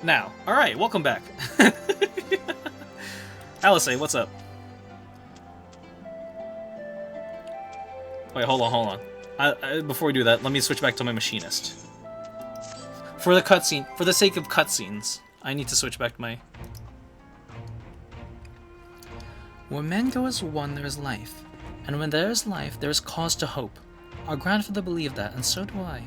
Now. Alright, welcome back. Alice, what's up? Wait, hold on. Before we do that, let me switch back to my machinist. For the cutscene, for the sake of cutscenes, I need to switch back to my... Where men go as one, there is life. And when there is life, there is cause to hope. Our grandfather believed that, and so do I.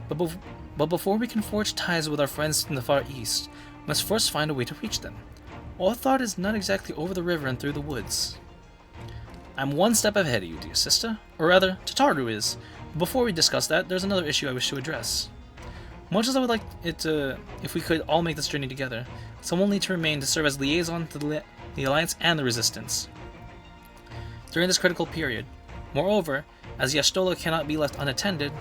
But before we can forge ties with our friends in the Far East, we must first find a way to reach them. All thought is not exactly over the river and through the woods. I'm one step ahead of you, dear sister. Or rather, Tataru is. But before we discuss that, there's another issue I wish to address. Much as I would like it to, if we could all make this journey together, someone will need to remain to serve as liaison to the Alliance and the Resistance during this critical period. Moreover, as Y'shtola cannot be left unattended,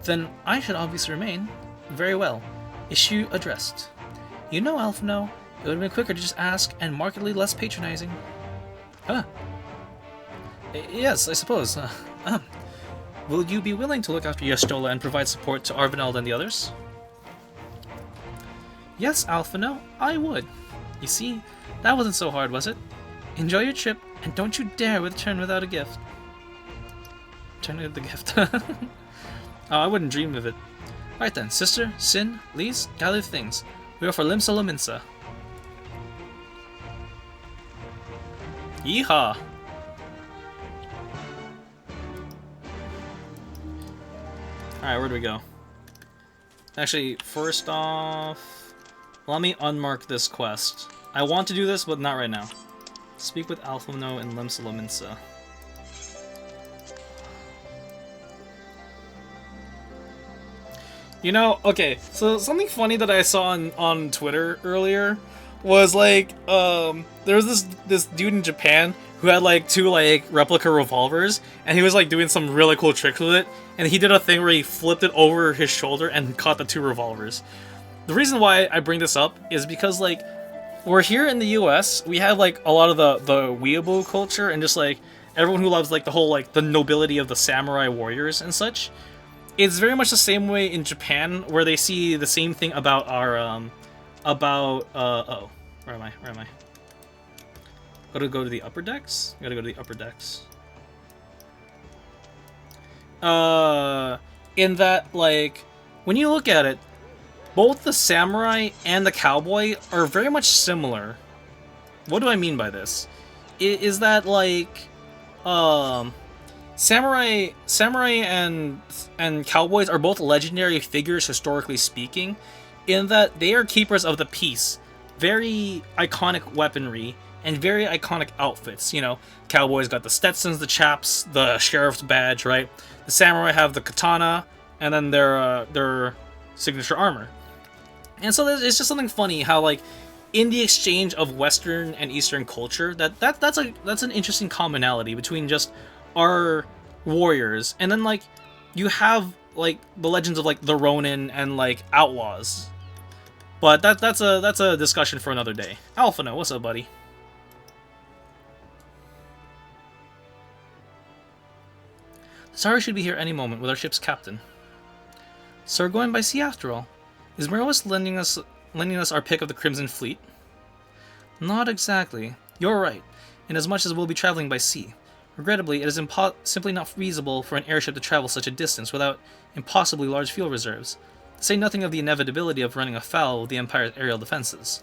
then I should obviously remain. Very well. Issue addressed. You know, Alphino, it would have been quicker to just ask and markedly less patronizing. Huh. Yes, I suppose. Will you be willing to look after Y'shtola and provide support to Arvinald and the others? Yes, Alphino, I would. You see, that wasn't so hard, was it? Enjoy your trip, and don't you dare return without a gift. Return with the gift. Oh, I wouldn't dream of it. Right then, sister, Sin, Lise, gather things. We are for Limsa Lominsa. Yeehaw! Alright, where do we go? Actually, first off, let me unmark this quest. I want to do this, but not right now. Speak with Alphino and Limsa Lominsa. You know, okay, so something funny that I saw on Twitter earlier was like, there was this dude in Japan who had like 2 like replica revolvers, and he was like doing some really cool tricks with it, and he did a thing where he flipped it over his shoulder and caught the 2 revolvers. The reason why I bring this up is because like, we're here in the US, we have like a lot of the weeaboo culture, and just like everyone who loves like the whole like the nobility of the samurai warriors and such. It's very much the same way in Japan, where they see the same thing about our, oh, where am I? Gotta go to the upper decks? Gotta go to the upper decks. In that, like, when you look at it, both the samurai and the cowboy are very much similar. What do I mean by this? Is that, like, Samurai and cowboys are both legendary figures, historically speaking, in that they are keepers of the peace. Very iconic weaponry and very iconic outfits. You know, cowboys got the Stetsons, the chaps, the sheriff's badge, right? The samurai have the katana, and then their signature armor. And so it's just something funny how, like, in the exchange of Western and Eastern culture, that's an interesting commonality between just our warriors, and then like you have like the legends of like the Ronin and like outlaws, but that's a discussion for another day. Alphino, what's up, buddy? Sorry, should be here any moment with our ship's captain. So we're going by sea after all. Is Merwis lending us our pick of the Crimson Fleet? Not exactly. You're right, inasmuch as we'll be traveling by sea. Regrettably, it is simply not feasible for an airship to travel such a distance without impossibly large fuel reserves, to say nothing of the inevitability of running afoul of the Empire's aerial defenses.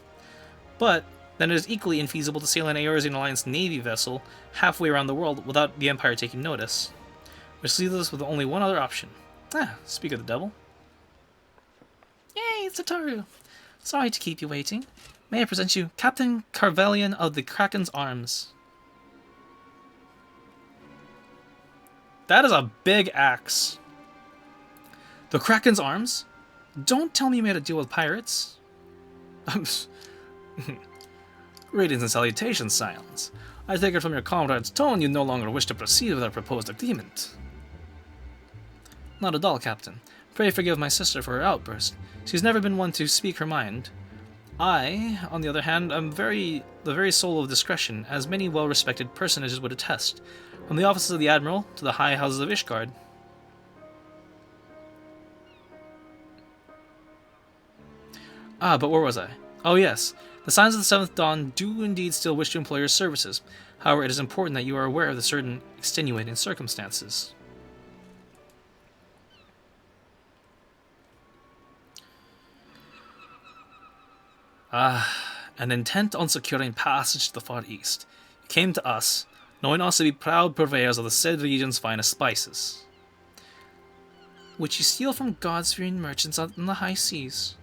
But then it is equally infeasible to sail an Eorzean Alliance Navy vessel halfway around the world without the Empire taking notice, which leaves us with only one other option. Speak of the devil. Yay, it's Tataru! Sorry to keep you waiting. May I present you Captain Carvelian of the Kraken's Arms. That is a big axe. The Kraken's Arms? Don't tell me you made a deal with pirates. Greetings and salutations, Scions. I take it from your comrade's tone you no longer wish to proceed with our proposed agreement. Not at all, Captain. Pray forgive my sister for her outburst. She's never been one to speak her mind. I, on the other hand, am the very soul of discretion, as many well-respected personages would attest, from the offices of the Admiral to the high houses of Ishgard. Ah, but where was I? Oh yes, the signs of the Seventh Dawn do indeed still wish to employ your services. However, it is important that you are aware of the certain extenuating circumstances. And intent on securing passage to the Far East, you came to us, knowing us to be proud purveyors of the said region's finest spices, which you steal from God-fearing merchants out in the high seas.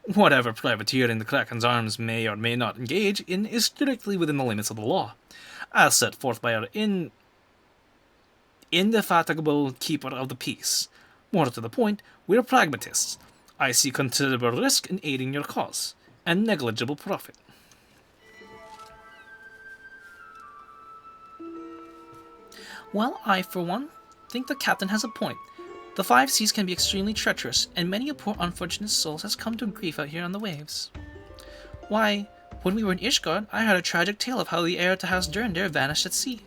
Whatever privateering the Kraken's arms may or may not engage in is strictly within the limits of the law, as set forth by our indefatigable keeper of the peace. More to the point, we are pragmatists. I see considerable risk in aiding your cause, and negligible profit. Well, I, for one, think the captain has a point. The five seas can be extremely treacherous, and many a poor unfortunate soul has come to grief out here on the waves. Why, when we were in Ishgard, I heard a tragic tale of how the heir to House Durandare vanished at sea.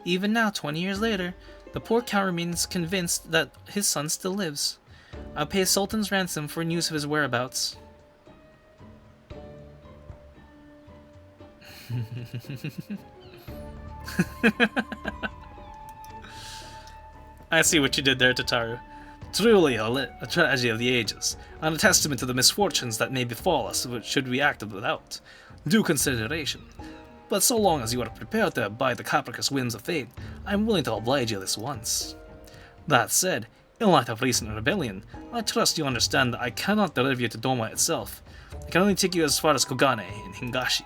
Even now, 20 years later, the poor count remains convinced that his son still lives. I'll pay a sultan's ransom for news of his whereabouts. I see what you did there, Tataru. Truly a tragedy of the ages, and a testament to the misfortunes that may befall us should we act without due consideration. But so long as you are prepared to abide the capricious whims of fate, I am willing to oblige you this once. That said, in light of recent rebellion, I trust you understand that I cannot deliver you to Doma itself. I can only take you as far as Kogane in Hingashi.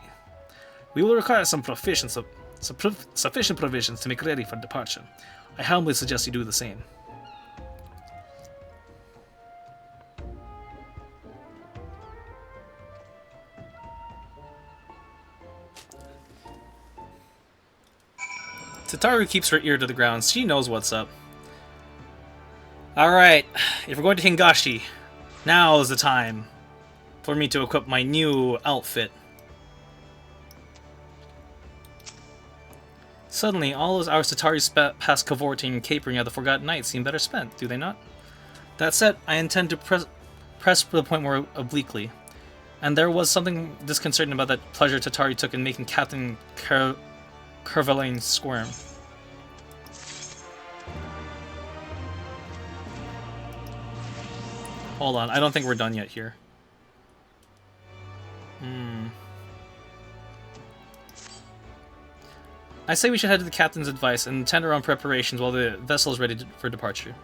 We will require some sufficient provisions to make ready for departure. I humbly suggest you do the same. Tataru keeps her ear to the ground. She knows what's up. Alright, if we're going to Hingashi, now is the time for me to equip my new outfit. Suddenly, all those hours Tataru past cavorting and capering at the Forgotten Knights seem better spent, do they not? That said, I intend to press for the point more obliquely, and there was something disconcerting about that pleasure Tataru took in making Captain Kerveline squirm. Hold on, I don't think we're done yet here. I say we should head to the captain's advice and tender on preparations while the vessel is ready for departure.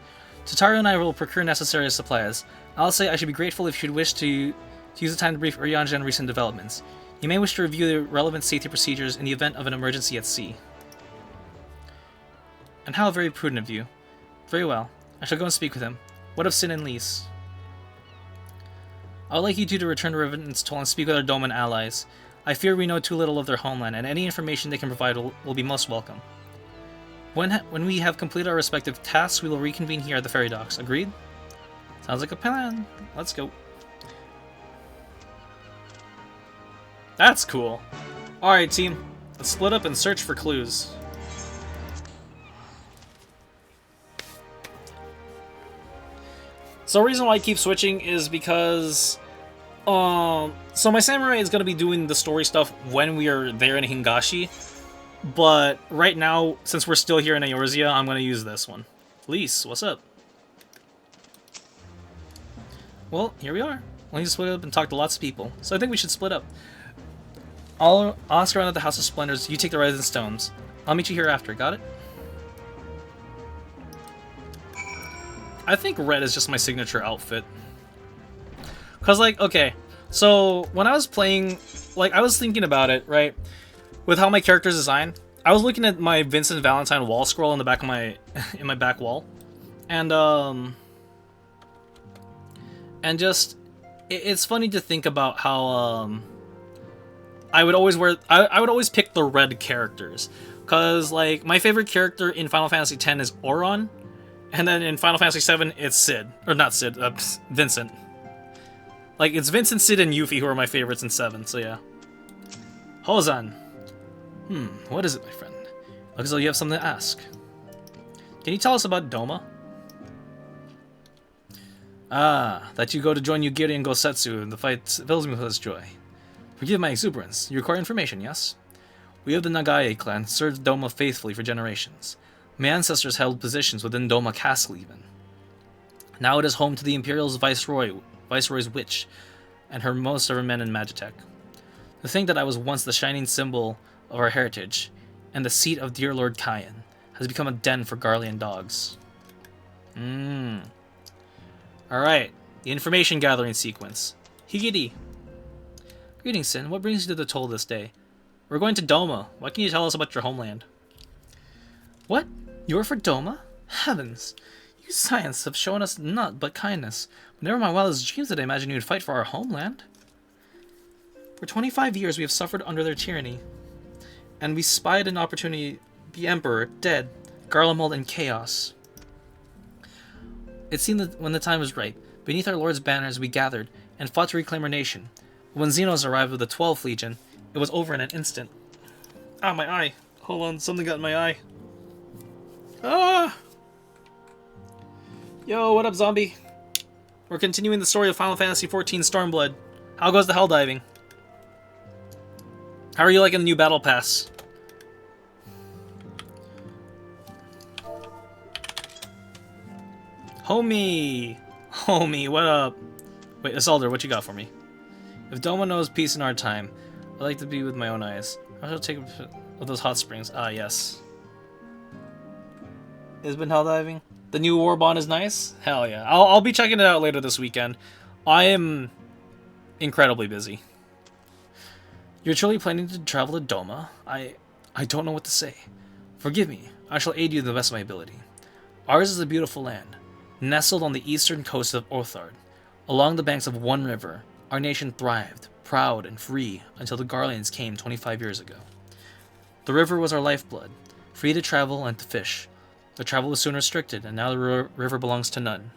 Tataru and I will procure necessary supplies. I'll say I should be grateful if you'd wish to use the time to brief Urianger on recent developments. You may wish to review the relevant safety procedures in the event of an emergency at sea. And how very prudent of you. Very well. I shall go and speak with him. What of Sin and Lys? I would like you two to return to Rivenant's Toll and speak with our Doman allies. I fear we know too little of their homeland, and any information they can provide will be most welcome. When we have completed our respective tasks, we will reconvene here at the ferry docks. Agreed? Sounds like a plan. Let's go. That's cool. Alright, team. Let's split up and search for clues. So the reason why I keep switching is because so my samurai is going to be doing the story stuff when we are there in Hingashi, but right now, since we're still here in Eorzea, I'm going to use this one. Lys, what's up? Well, here we are. We need to split up and talk to lots of people, so I think we should split up. I'll ask around at the House of Splendors, you take the Rising Stones. I'll meet you here after, got it? I think red is just my signature outfit. Cause like, okay, so when I was playing, like I was thinking about it, right? With how my character's designed, I was looking at my Vincent Valentine wall scroll in the back of my, in my back wall, and just, it's funny to think about how I would always wear, I would always pick the red characters, cause like my favorite character in Final Fantasy X is Auron, and then in Final Fantasy VII it's Cid, or not Cid, Vincent. Like, it's Vincent, Cid, and Yuffie who are my favorites in 7, so yeah. Hozan. What is it, my friend? Looks as though you have something to ask. Can you tell us about Doma? Ah, that you go to join Yugiri and Gosetsu in the fight fills me with joy. Forgive my exuberance. You require information, yes? We of the Nagae clan served Doma faithfully for generations. My ancestors held positions within Doma Castle even. Now it is home to the Imperial's Viceroy's witch, and most of her men in Magitech. To think that I was once the shining symbol of our heritage, and the seat of dear Lord Kyan, has become a den for Garlean dogs. Alright, the information gathering sequence. Higiri. Greetings, Sin. What brings you to the toll this day? We're going to Doma. What can you tell us about your homeland? What? You're for Doma? Heavens. You science have shown us naught but kindness. Never in my wildest dreams did I imagine you'd fight for our homeland. For 25 years we have suffered under their tyranny. And we spied an opportunity. The Emperor, dead. Garlemald in chaos. It seemed that when the time was right, beneath our Lord's banners we gathered, and fought to reclaim our nation. When Xenos arrived with the 12th Legion, it was over in an instant. Ah, my eye. Hold on, something got in my eye. Ah! Yo, what up, zombie? We're continuing the story of Final Fantasy XIV Stormblood. How goes the hell diving? How are you liking the new battle pass? Homie! Homie, what up? Wait, Isolder, what you got for me? If Doma knows peace in our time, I'd like to be with my own eyes. I shall take of those hot springs. Ah, yes. Has been hell diving? The new war bond is nice? Hell yeah. I'll be checking it out later this weekend. I am incredibly busy. You're truly planning to travel to Doma? I don't know what to say. Forgive me. I shall aid you to the best of my ability. Ours is a beautiful land, nestled on the eastern coast of Orthard. Along the banks of one river, our nation thrived, proud and free, until the Garleans came 25 years ago. The river was our lifeblood, free to travel and to fish. The travel was soon restricted, and now the river belongs to none.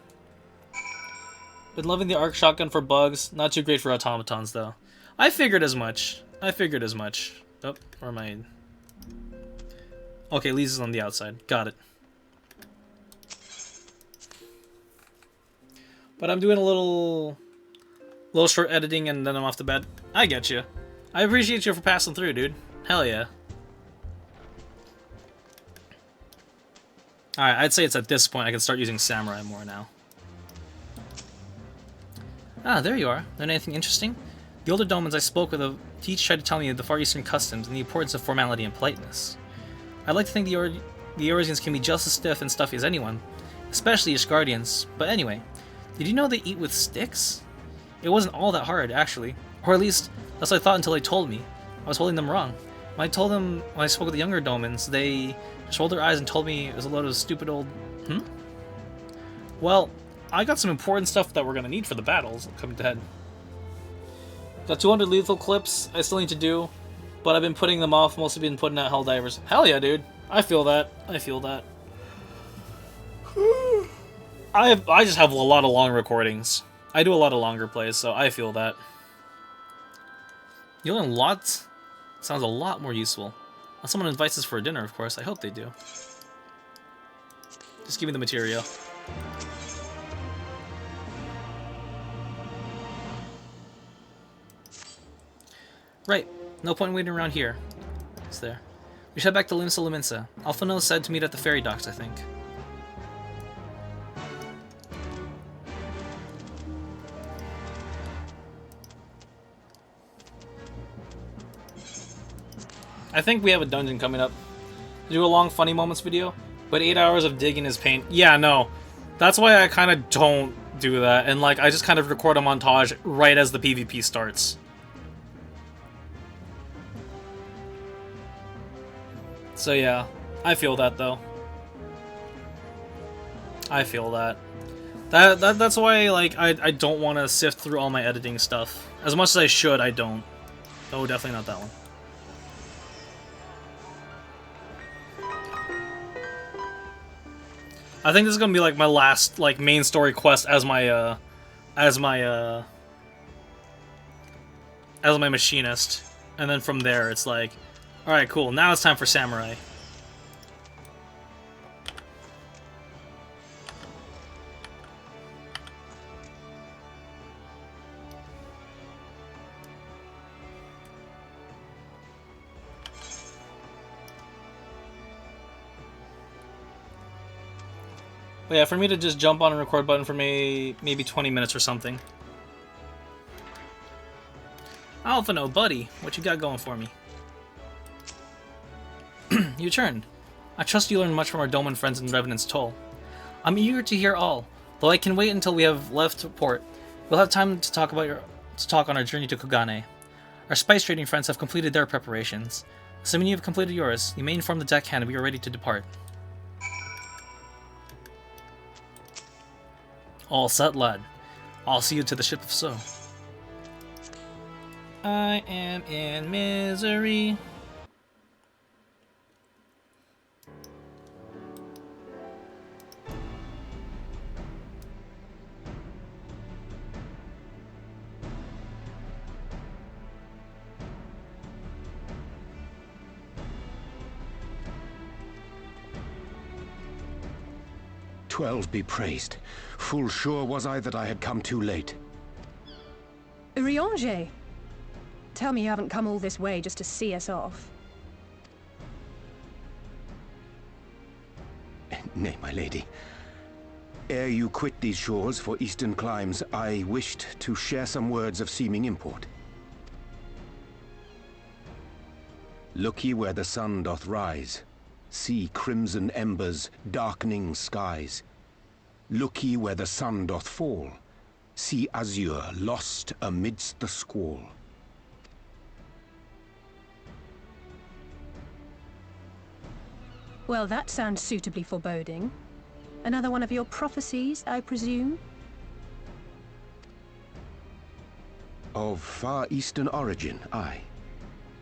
Been loving the arc shotgun for bugs. Not too great for automatons, though. I figured as much. Oh, where am I? Okay, Lisa's on the outside. Got it. But I'm doing a little short editing, and then I'm off to bed. I get you. I appreciate you for passing through, dude. Hell yeah. Alright, I'd say it's at this point I can start using Samurai more now. Ah, there you are. Learn anything interesting? The older Domans I spoke with each tried to tell me of the Far Eastern customs and the importance of formality and politeness. I'd like to think the Eorzeans can be just as stiff and stuffy as anyone, especially Ishgardians. But anyway, did you know they eat with sticks? It wasn't all that hard, actually. Or at least, that's what I thought until they told me. I was holding them wrong. When I spoke with the younger Domans, they just rolled their eyes and told me it was a load of stupid old... Well, I got some important stuff that we're going to need for the battles coming to head. Got 200 lethal clips I still need to do, but I've been putting them off, mostly been putting out Helldivers. Hell yeah, dude. I feel that. I feel that. I just have a lot of long recordings. I do a lot of longer plays, so I feel that. You learn lots? Sounds a lot more useful. Unless someone invites us for dinner, of course. I hope they do. Just give me the material. Right. No point in waiting around here. It's there. We should head back to Limsa Lominsa. Alphonse said to meet at the ferry docks, I think. I think we have a dungeon coming up. Do a long funny moments video, but 8 hours of digging is pain. Yeah, no. That's why I kind of don't do that, and like I just kind of record a montage right as the PvP starts. So yeah, I feel that though. I feel that. That's why like I don't want to sift through all my editing stuff. As much as I should, I don't. Oh, definitely not that one. I think this is gonna be like my last like main story quest as my machinist, and then from there it's like, all right, cool. Now it's time for Samurai. But yeah, for me to just jump on a record button for maybe 20 minutes or something. Alphino, buddy, what you got going for me? You turned. I trust you learned much from our Doman friends in Revenant's Toll. I'm eager to hear all, though I can wait until we have left port. We'll have time to talk on our journey to Kogane. Our spice trading friends have completed their preparations. Assuming you have completed yours, you may inform the deckhand we are ready to depart. All set, lad. I'll see you to the ship if so. I am in misery. "12 be praised. Full sure was I that I had come too late." Urianger! Tell me you haven't come all this way just to see us off. Nay, my lady. Ere you quit these shores for eastern climes, I wished to share some words of seeming import. Look ye where the sun doth rise. See crimson embers, darkening skies. Look ye where the sun doth fall. See azure lost amidst the squall. Well, that sounds suitably foreboding. Another one of your prophecies, I presume? Of far eastern origin, aye.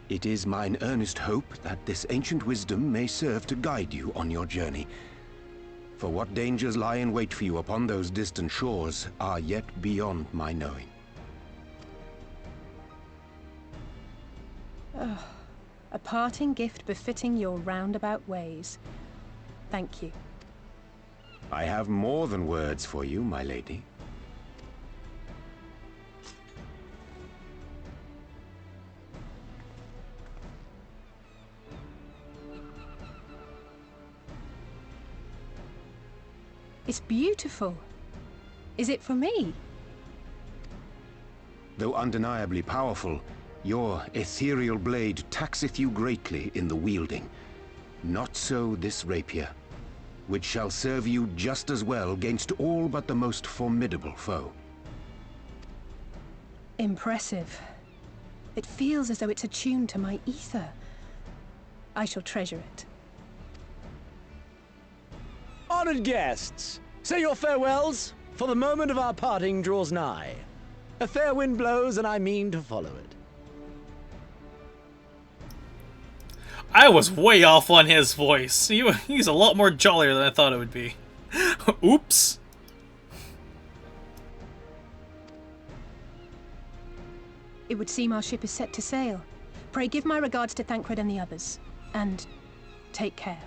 It is mine earnest hope that this ancient wisdom may serve to guide you on your journey. For what dangers lie in wait for you upon those distant shores are yet beyond my knowing. A parting gift befitting your roundabout ways. Thank you. I have more than words for you, my lady. It's beautiful. Is it for me? Though undeniably powerful, your ethereal blade taxeth you greatly in the wielding. Not so this rapier, which shall serve you just as well against all but the most formidable foe. Impressive. It feels as though it's attuned to my ether. I shall treasure it. Honored guests, say your farewells, for the moment of our parting draws nigh. A fair wind blows, and I mean to follow it. I was way off on his voice. He's a lot more jollier than I thought it would be. Oops. It would seem our ship is set to sail. Pray give my regards to Thancred and the others. And take care.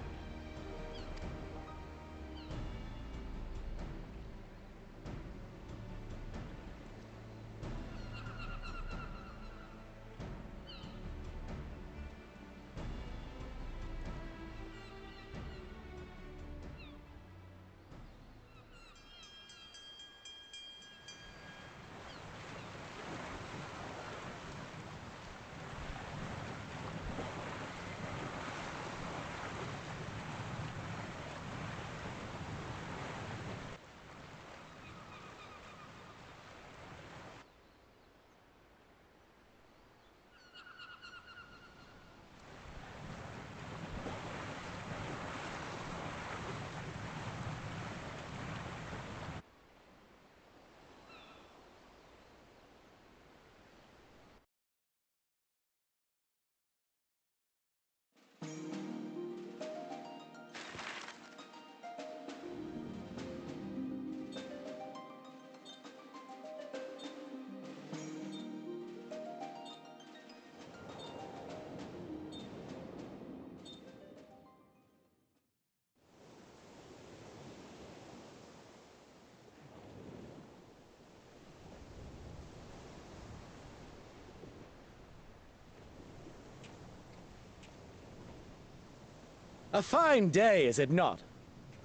A fine day, is it not?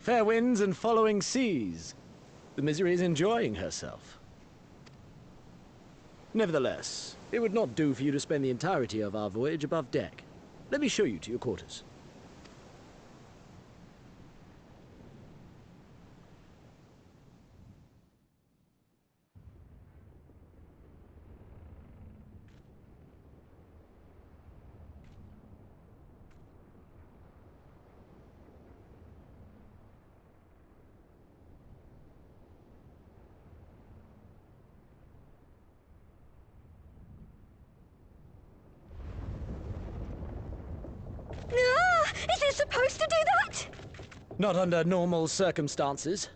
Fair winds and following seas. The Misery is enjoying herself. Nevertheless, it would not do for you to spend the entirety of our voyage above deck. Let me show you to your quarters. Ah, is it supposed to do that? Not under normal circumstances.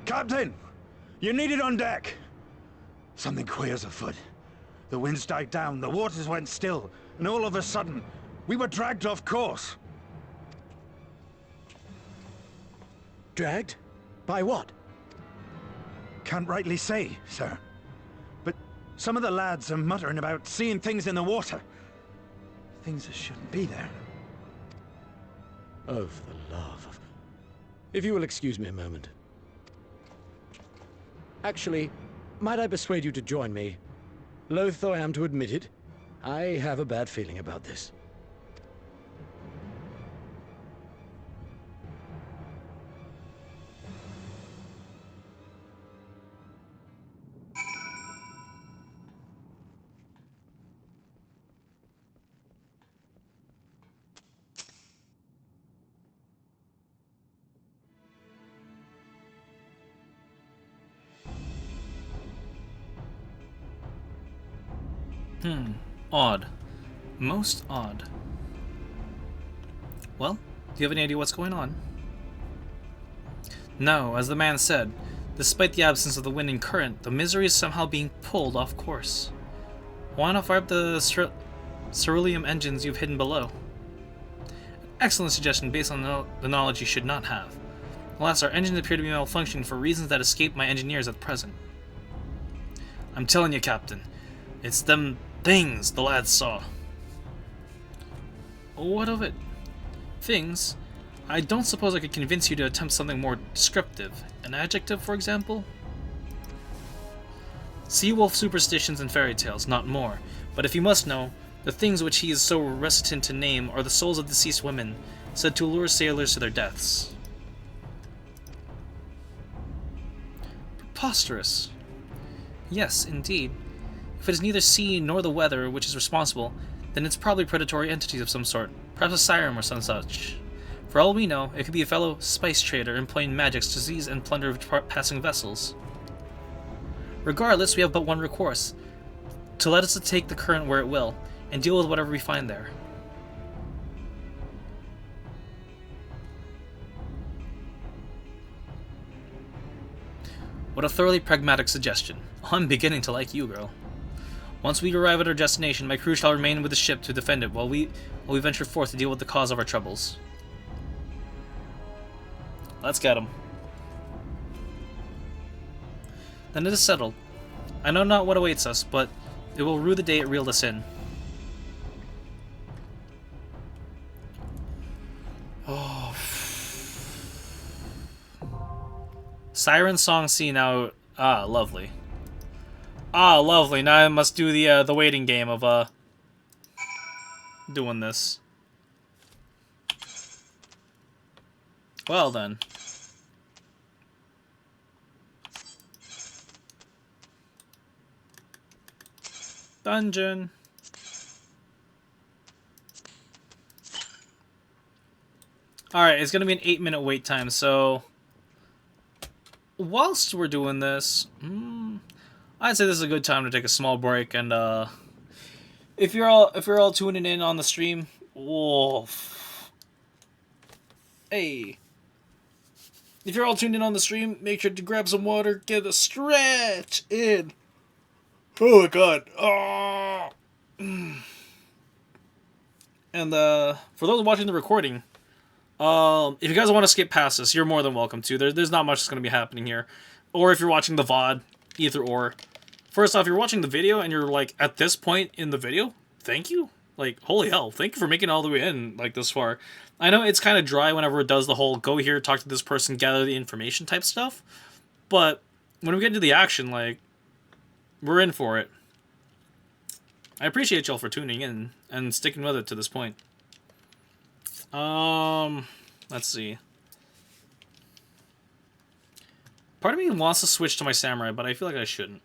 Captain! You're needed on deck! Something queer's afoot. The winds died down, the waters went still, and all of a sudden, we were dragged off course. Dragged? By what? Can't rightly say, sir. But some of the lads are muttering about seeing things in the water. Things that shouldn't be there. Oh, for the love of... If you will excuse me a moment. Actually, might I persuade you to join me? Loath though I am to admit it, I have a bad feeling about this. Odd. Most odd. Well, do you have any idea what's going on? No, as the man said, despite the absence of the wind and current, the Misery is somehow being pulled off course. Why not fire up the ceruleum engines you've hidden below? Excellent suggestion based on the knowledge you should not have. Alas, our engines appear to be malfunctioning for reasons that escape my engineers at present. I'm telling you, Captain, it's them things the lads saw. What of it? Things? I don't suppose I could convince you to attempt something more descriptive. An adjective, for example? Sea wolf superstitions and fairy tales, not more. But if you must know, the things which he is so reticent to name are the souls of deceased women, said to lure sailors to their deaths. Preposterous. Yes, indeed. If it is neither sea nor the weather which is responsible, then it's probably predatory entities of some sort, perhaps a siren or some such. For all we know, it could be a fellow spice trader employing magics to seize and plunder passing vessels. Regardless, we have but one recourse, to let us take the current where it will, and deal with whatever we find there. What a thoroughly pragmatic suggestion. I'm beginning to like you, girl. Once we arrive at our destination, my crew shall remain with the ship to defend it while we venture forth to deal with the cause of our troubles. Let's get him. Then it is settled. I know not what awaits us, but it will rue the day it reeled us in. Oh. Siren song scene out. Ah, lovely. Ah, lovely. Now I must do the waiting game of doing this. Well then. Dungeon. Alright, it's gonna be an 8-minute wait time, so whilst we're doing this, I'd say this is a good time to take a small break, and if you're all tuning in on the stream, Wulf. Hey. If you're all tuned in on the stream, make sure to grab some water, get a stretch in. Oh my god. Oh. And for those watching the recording, if you guys want to skip past this, you're more than welcome to. There's not much that's going to be happening here. Or if you're watching the VOD, either or. First off, if you're watching the video and you're like at this point in the video, thank you. Like, holy hell, thank you for making it all the way in, like, this far. I know it's kind of dry whenever it does the whole go here, talk to this person, gather the information type stuff. But when we get into the action, like, we're in for it. I appreciate y'all for tuning in and sticking with it to this point. Let's see. Part of me wants to switch to my samurai, but I feel like I shouldn't.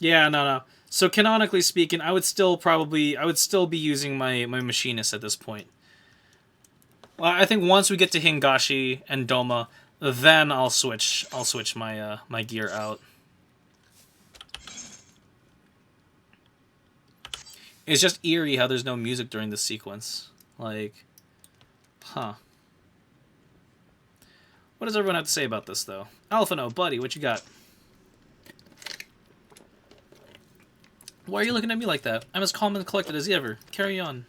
Yeah, no. So canonically speaking, I would still be using my machinist at this point. Well, I think once we get to Hingashi and Doma, then I'll switch my my gear out. It's just eerie how there's no music during this sequence. Like, huh. What does everyone have to say about this, though? Alphino, buddy, what you got? Why are you looking at me like that? I'm as calm and collected as ever. Carry on.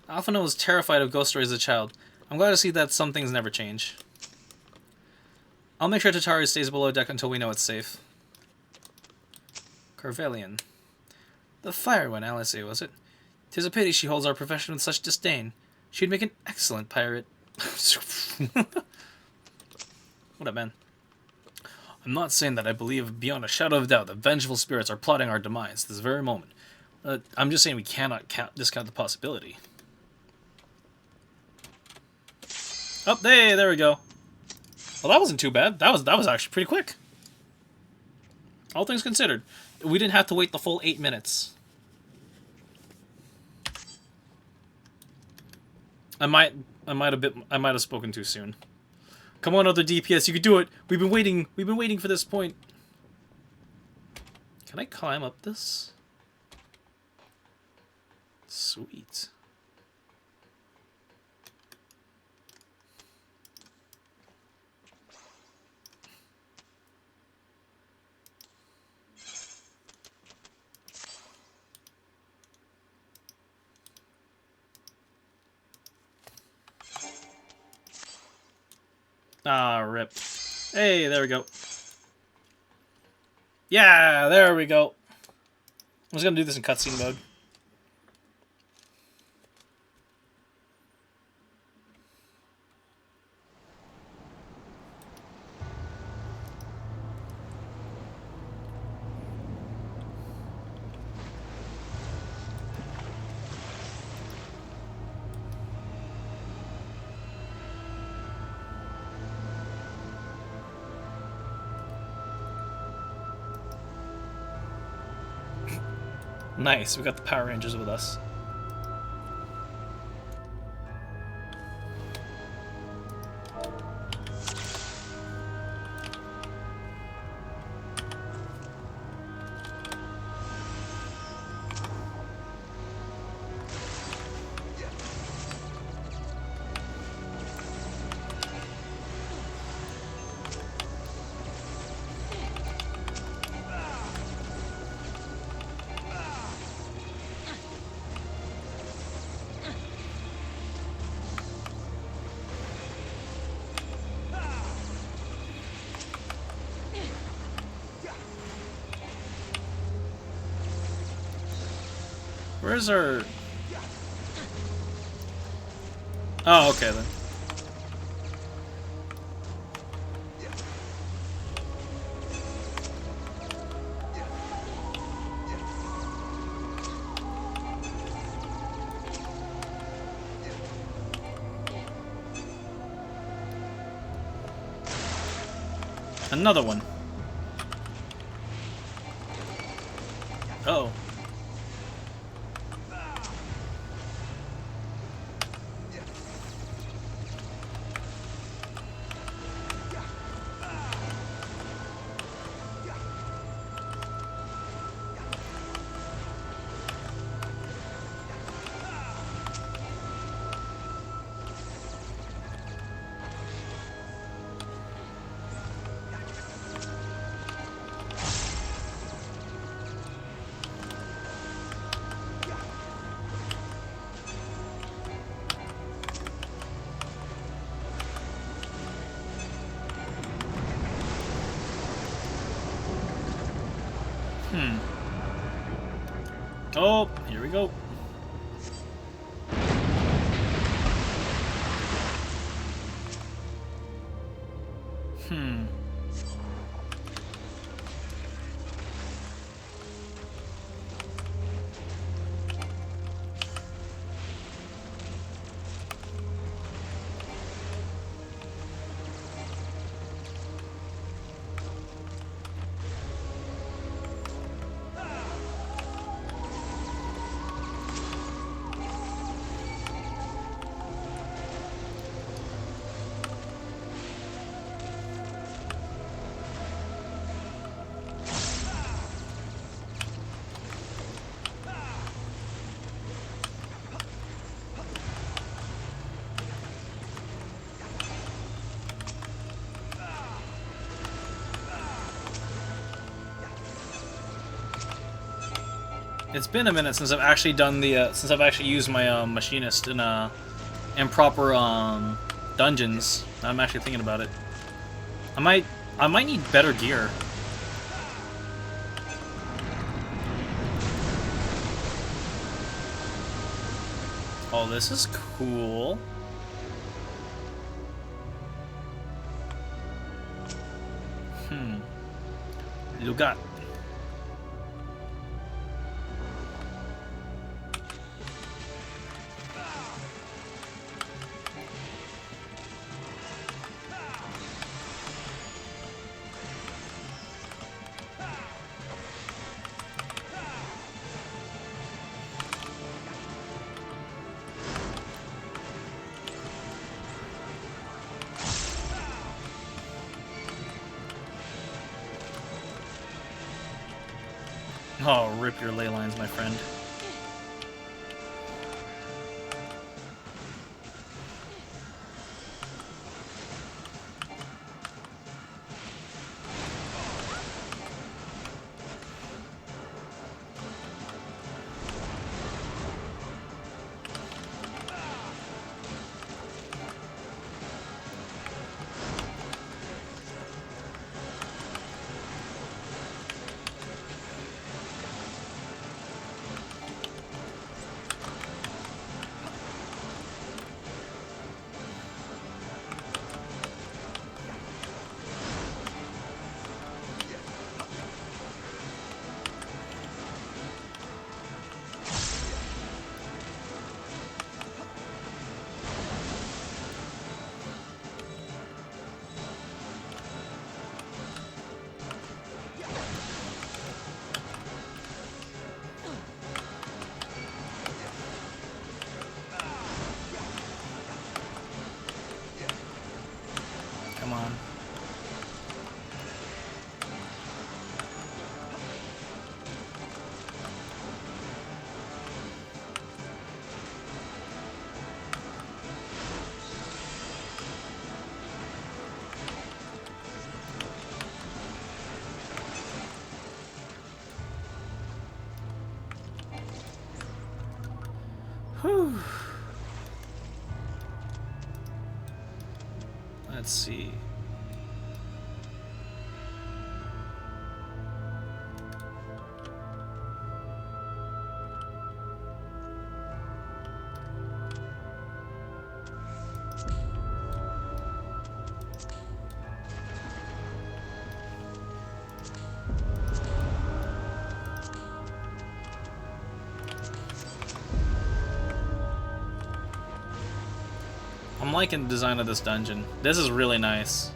Alphino was terrified of ghost stories as a child. I'm glad to see that some things never change. I'll make sure Tatari stays below deck until we know it's safe. Carvelian. The fire one, Alice, was it? 'Tis a pity she holds our profession with such disdain. She'd make an excellent pirate. What up, man? I'm not saying that I believe beyond a shadow of doubt that vengeful spirits are plotting our demise this very moment. I'm just saying we cannot discount the possibility. Oh, hey, there we go. Well, that wasn't too bad. That was actually pretty quick. All things considered, we didn't have to wait the full 8 minutes. I might have spoken too soon. Come on, other DPS, you can do it. We've been waiting for this point. Can I climb up this? Sweet. Ah, rip. Hey, there we go. Yeah, there we go. I was gonna do this in cutscene mode. Nice, we got the Power Rangers with us. Where's our... Oh, okay then. Another one. Uh-oh. Oh, here we go. It's been a minute since I've actually done the since I've actually used my machinist in proper dungeons. I'm actually thinking about it. I might need better gear. Oh, this is cool. Lugat. Oh, rip your ley lines, my friend. Come on. Whew. Let's see. I'm liking the design of this dungeon. This is really nice.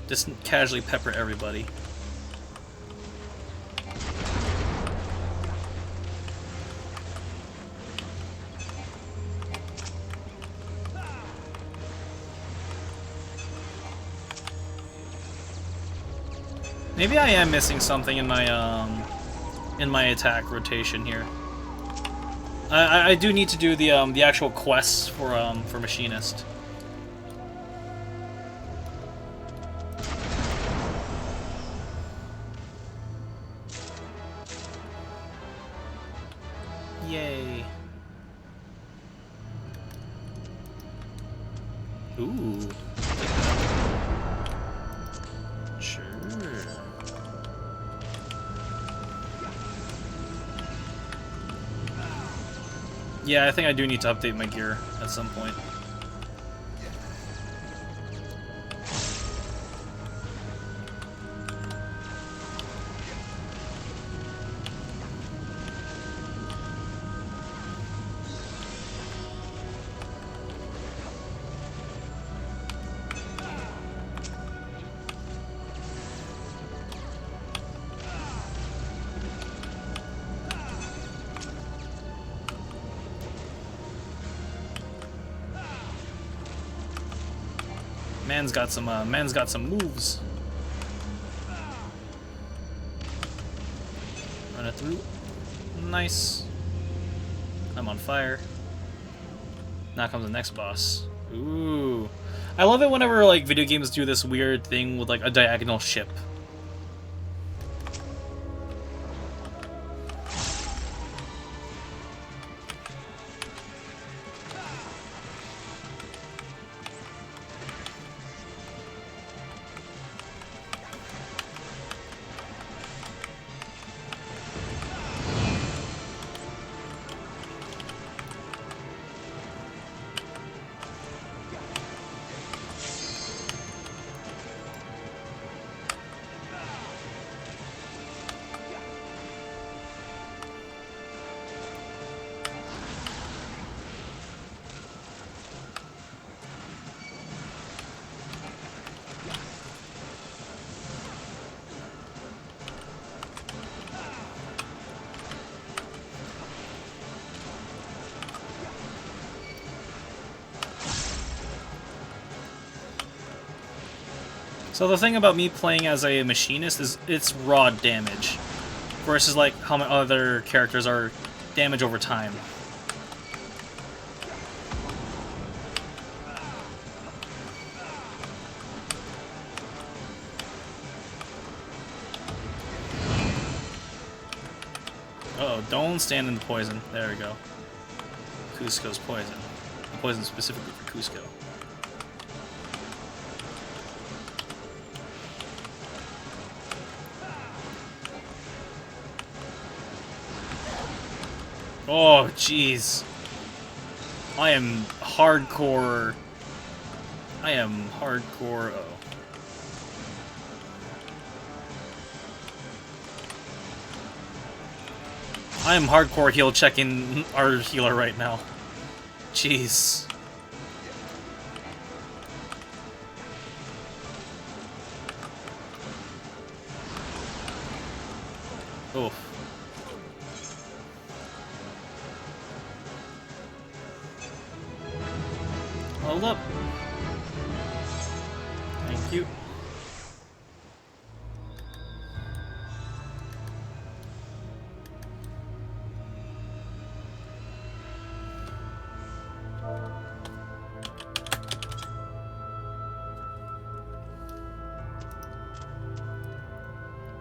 Just casually pepper everybody. Maybe I am missing something in my attack rotation here. I do need to do the actual quests for machinist. Yay. Ooh. Sure. Yeah, I think I do need to update my gear at some point. Man's got some moves. Run it through. Nice. I'm on fire. Now comes the next boss. Ooh. I love it whenever like video games do this weird thing with like a diagonal ship. So the thing about me playing as a machinist is it's raw damage, versus like how my other characters are damage over time. Uh-oh, don't stand in the poison. There we go. Cusco's poison. Poison specifically for Cusco. Oh, jeez. I am hardcore. Oh. I am hardcore heal checking our healer right now. Jeez. Oh. Hold up. Thank you.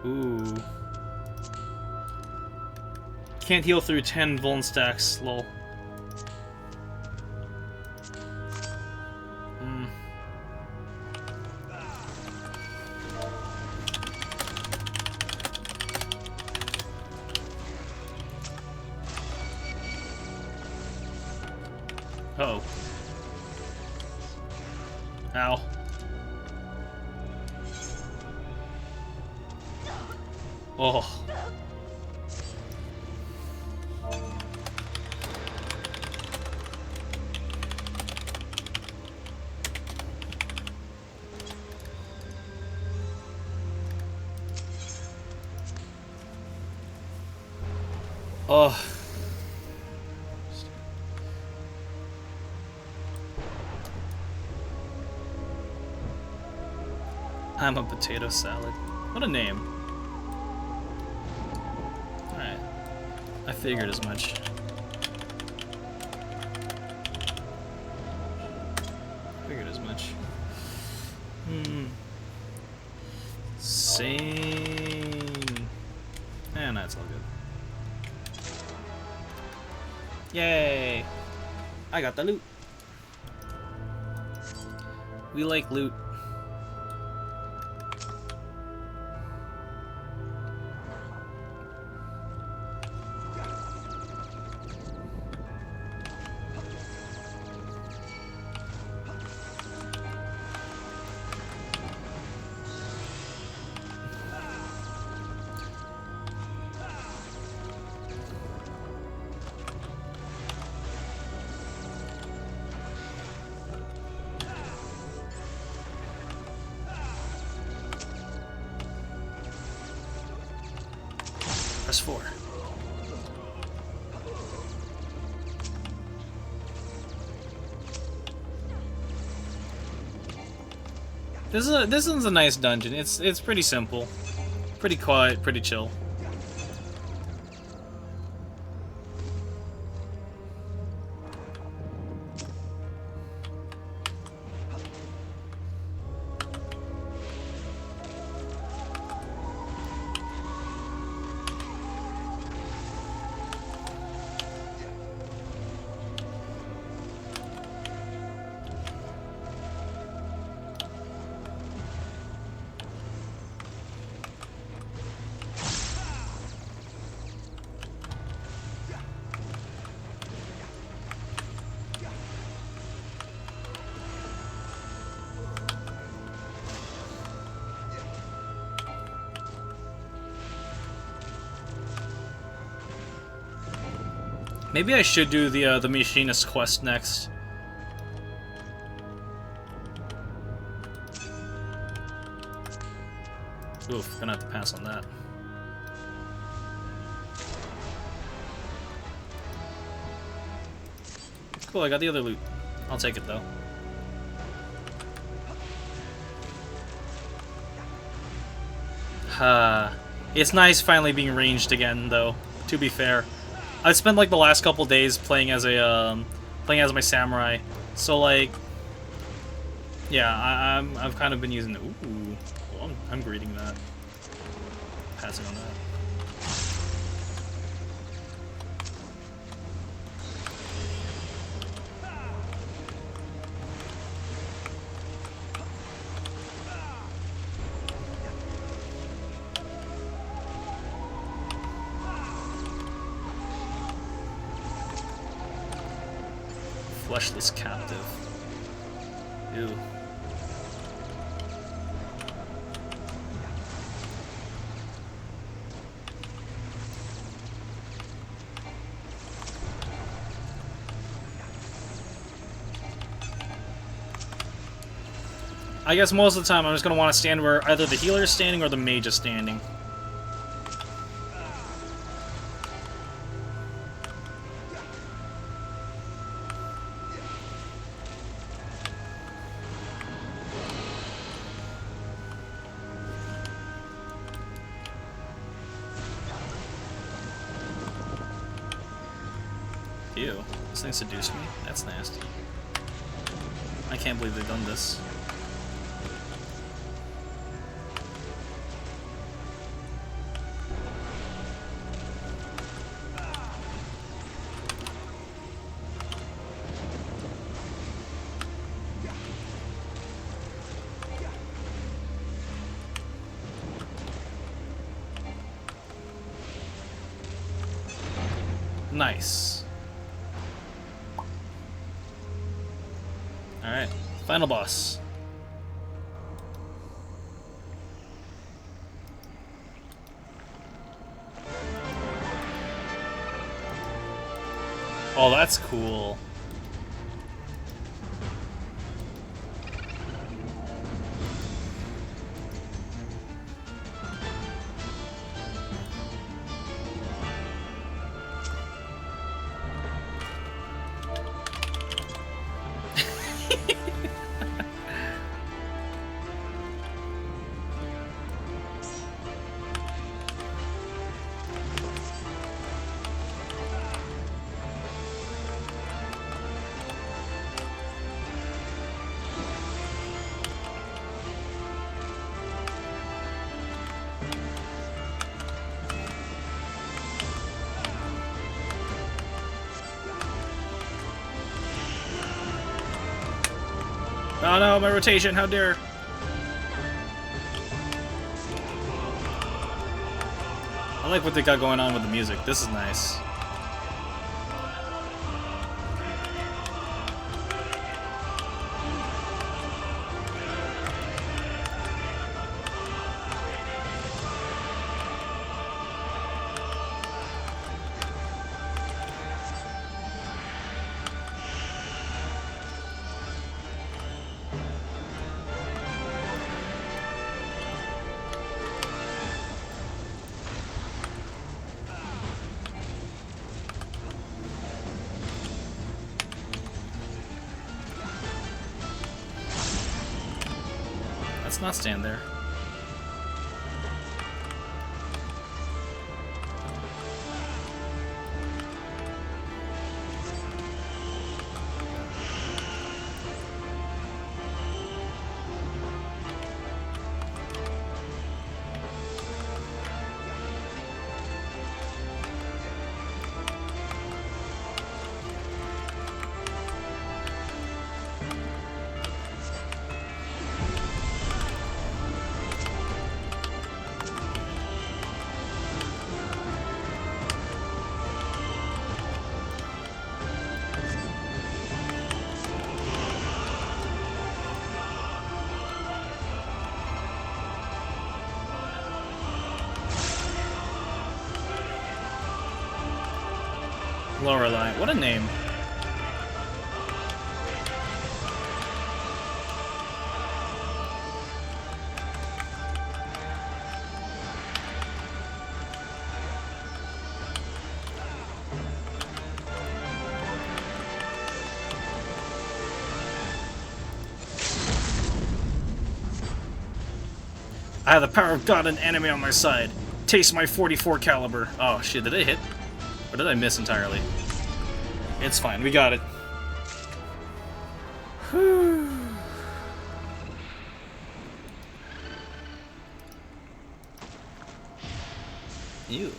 Ooh. Can't heal through 10 vuln stacks, lol. Uh-oh. Ow. Oh. Oh. I'm a potato salad. What a name. Alright. I figured as much. Same. And that's all good. Yay! I got the loot. We like loot. Press 4. This one's a nice dungeon. It's pretty simple, pretty quiet, pretty chill. Maybe I should do the machinist quest next. Oof, gonna have to pass on that. Cool, I got the other loot. I'll take it though. It's nice finally being ranged again, though. To be fair, I spent like the last couple days playing as my samurai, so like, yeah, I've kind of been using. Ooh, well, I'm greeting that. Passing on that. Fleshless captive. Ew. I guess most of the time I'm just going to want to stand where either the healer is standing or the mage is standing. Ew, this thing seduced me? That's nasty. I can't believe they've done this. Nice. Alright, final boss. Oh, that's cool. Oh no, my rotation, how dare. I like what they got going on with the music. This is nice. Let's not stand there. Lorelei, what a name. I have the power of God and enemy on my side. Taste my 44 caliber. Oh shit, did it hit? Or did I miss entirely? It's fine, we got it. Ew.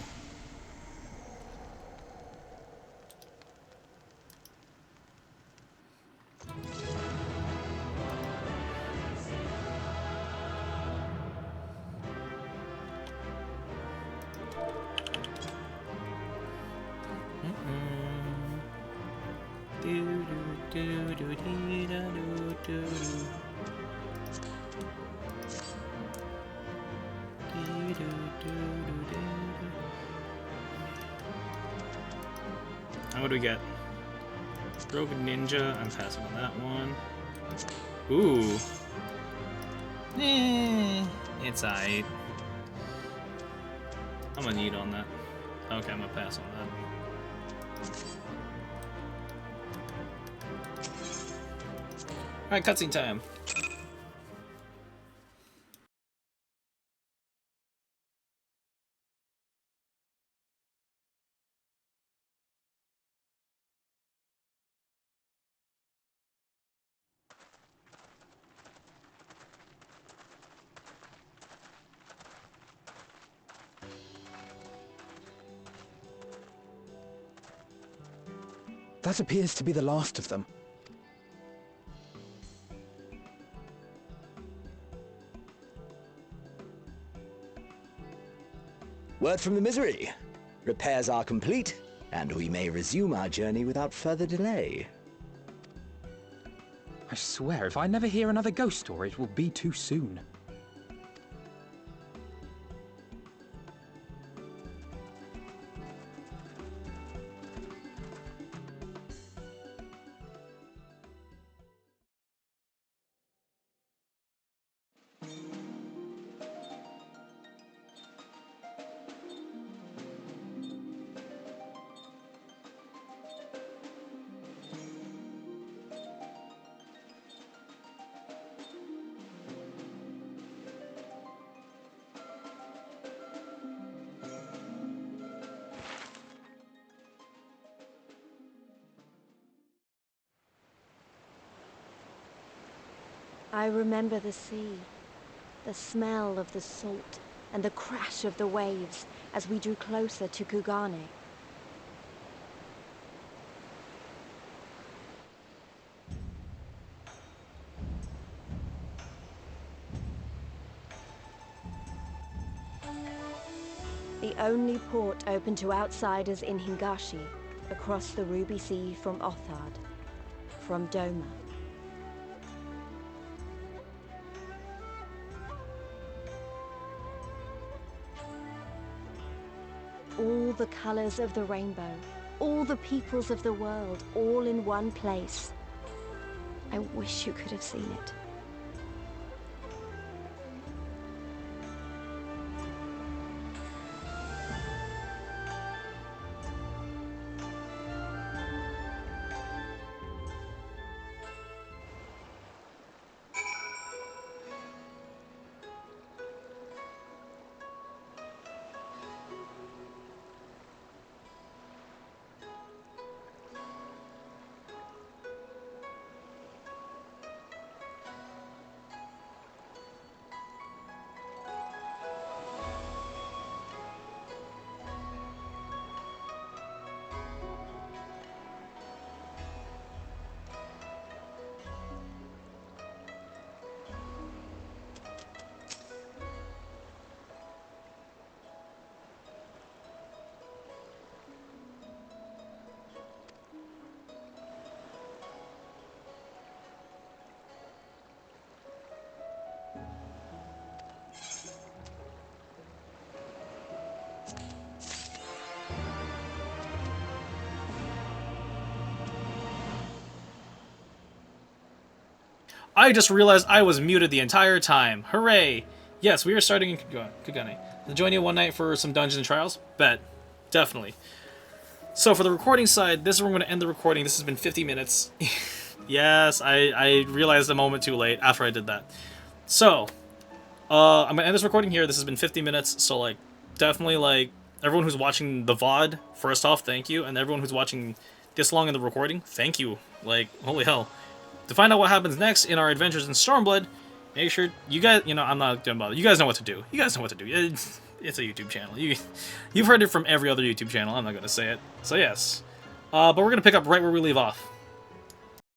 What do we get? Broken Ninja, I'm passing on that one. Ooh. It's aight. I'm gonna need on that. Okay, I'm gonna pass on that. Alright, cutscene time. That appears to be the last of them. Word from the Misery. Repairs are complete, and we may resume our journey without further delay. I swear, if I never hear another ghost story, it will be too soon. I remember the sea, the smell of the salt, and the crash of the waves as we drew closer to Kugane. only port open to outsiders in Hingashi, across the Ruby Sea from Othard, from Doma. All the colors of the rainbow, all the peoples of the world, all in one place. I wish you could have seen it. I just realized I was muted the entire time. Hooray! Yes, we are starting in Kagane. To join you one night for some dungeons and trials? Bet. Definitely. So for the recording side, this is where I'm going to end the recording. This has been 50 minutes. Yes, I realized a moment too late after I did that. So, I'm going to end this recording here. This has been 50 minutes, so, like, definitely, like, everyone who's watching the VOD, first off, thank you. And everyone who's watching this long in the recording, thank you. Like, holy hell. To find out what happens next in our adventures in Stormblood, make sure you guys, you know, I'm not gonna bother. You guys know what to do. You guys know what to do. It's a YouTube channel. You've heard it from every other YouTube channel. I'm not gonna say it. So yes, but we're gonna pick up right where we leave off.